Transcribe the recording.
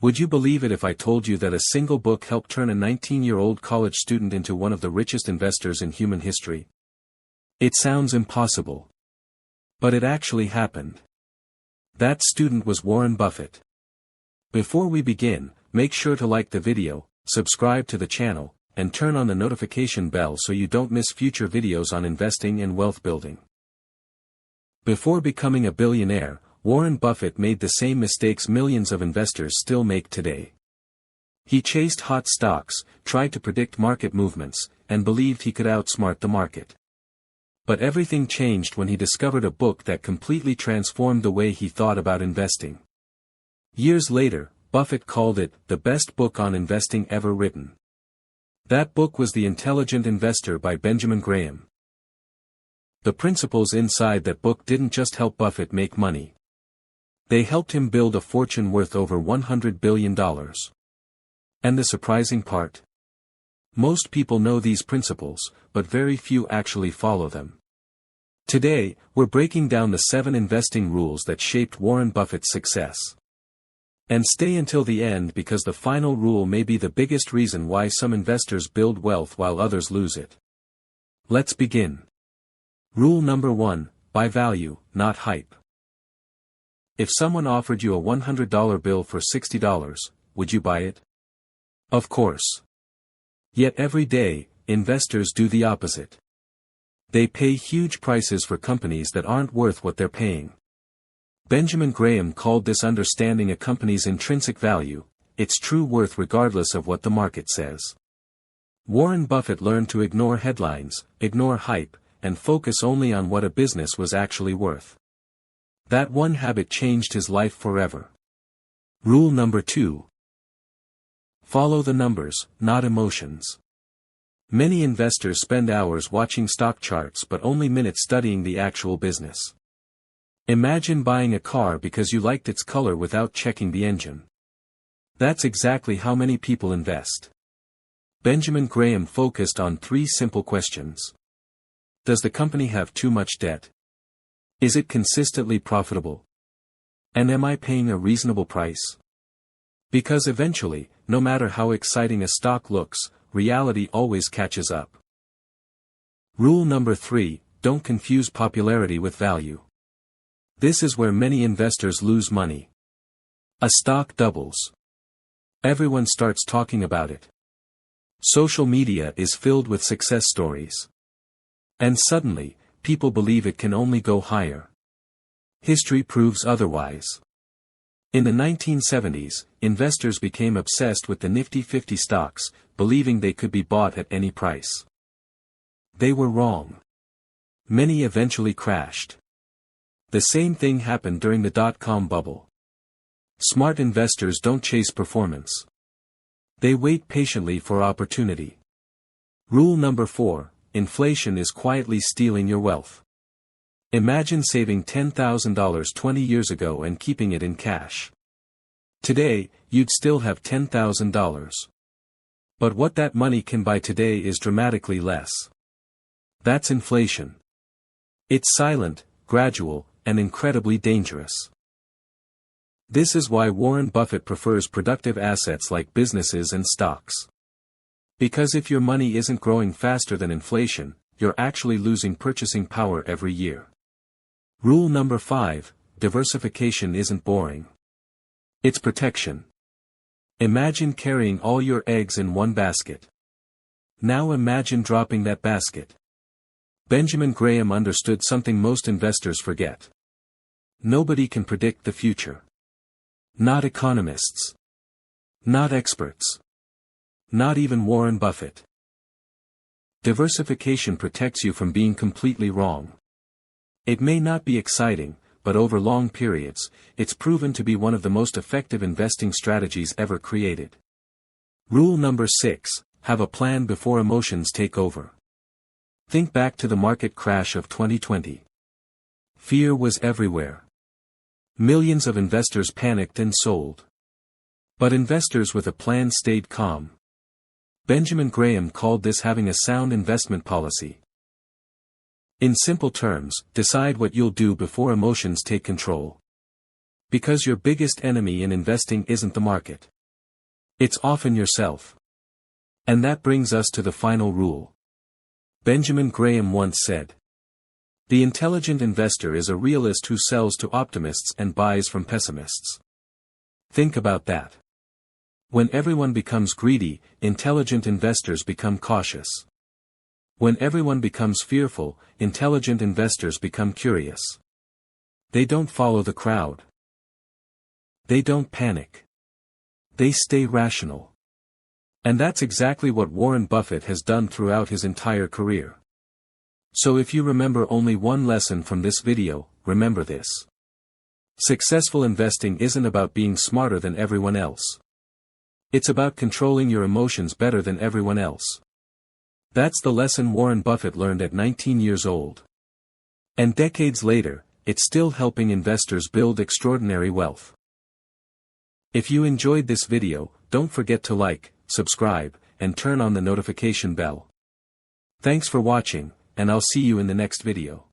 Would you believe it if I told you that a single book helped turn a 19-year-old college student into one of the richest investors in human history? It sounds impossible. But it actually happened. That student was Warren Buffett. Before we begin, make sure to like the video, subscribe to the channel, and turn on the notification bell so you don't miss future videos on investing and wealth building. Before becoming a billionaire, Warren Buffett made the same mistakes millions of investors still make today. He chased hot stocks, tried to predict market movements, and believed he could outsmart the market. But everything changed when he discovered a book that completely transformed the way he thought about investing. Years later, Buffett called it the best book on investing ever written. That book was The Intelligent Investor by Benjamin Graham. The principles inside that book didn't just help Buffett make money. They helped him build a fortune worth over $100 billion. And the surprising part? Most people know these principles, but very few actually follow them. Today, we're breaking down the 7 investing rules that shaped Warren Buffett's success. And stay until the end because the final rule may be the biggest reason why some investors build wealth while others lose it. Let's begin. Rule number 1, buy value, not hype. If someone offered you a $100 bill for $60, would you buy it? Of course. Yet every day, investors do the opposite. They pay huge prices for companies that aren't worth what they're paying. Benjamin Graham called this understanding a company's intrinsic value, its true worth regardless of what the market says. Warren Buffett learned to ignore headlines, ignore hype, and focus only on what a business was actually worth. That one habit changed his life forever. Rule number 2. Follow the numbers, not emotions. Many investors spend hours watching stock charts but only minutes studying the actual business. Imagine buying a car because you liked its color without checking the engine. That's exactly how many people invest. Benjamin Graham focused on 3 simple questions. Does the company have too much debt? Is it consistently profitable? And am I paying a reasonable price? Because eventually, no matter how exciting a stock looks, reality always catches up. Rule number 3, don't confuse popularity with value. This is where many investors lose money. A stock doubles. Everyone starts talking about it. Social media is filled with success stories. And suddenly, people believe it can only go higher. History proves otherwise. In the 1970s, investors became obsessed with the Nifty 50 stocks, believing they could be bought at any price. They were wrong. Many eventually crashed. The same thing happened during the dot-com bubble. Smart investors don't chase performance. They wait patiently for opportunity. Rule number 4. Inflation is quietly stealing your wealth. Imagine saving $10,000 20 years ago and keeping it in cash. Today, you'd still have $10,000. But what that money can buy today is dramatically less. That's inflation. It's silent, gradual, and incredibly dangerous. This is why Warren Buffett prefers productive assets like businesses and stocks. Because if your money isn't growing faster than inflation, you're actually losing purchasing power every year. Rule number 5, diversification isn't boring. It's protection. Imagine carrying all your eggs in one basket. Now imagine dropping that basket. Benjamin Graham understood something most investors forget. Nobody can predict the future. Not economists. Not experts. Not even Warren Buffett. Diversification protects you from being completely wrong. It may not be exciting, but over long periods, it's proven to be one of the most effective investing strategies ever created. Rule number 6, have a plan before emotions take over. Think back to the market crash of 2020. Fear was everywhere. Millions of investors panicked and sold. But investors with a plan stayed calm. Benjamin Graham called this having a sound investment policy. In simple terms, decide what you'll do before emotions take control. Because your biggest enemy in investing isn't the market. It's often yourself. And that brings us to the final rule. Benjamin Graham once said, "The intelligent investor is a realist who sells to optimists and buys from pessimists." Think about that. When everyone becomes greedy, intelligent investors become cautious. When everyone becomes fearful, intelligent investors become curious. They don't follow the crowd. They don't panic. They stay rational. And that's exactly what Warren Buffett has done throughout his entire career. So if you remember only one lesson from this video, remember this. Successful investing isn't about being smarter than everyone else. It's about controlling your emotions better than everyone else. That's the lesson Warren Buffett learned at 19 years old. And decades later, it's still helping investors build extraordinary wealth. If you enjoyed this video, don't forget to like, subscribe, and turn on the notification bell. Thanks for watching, and I'll see you in the next video.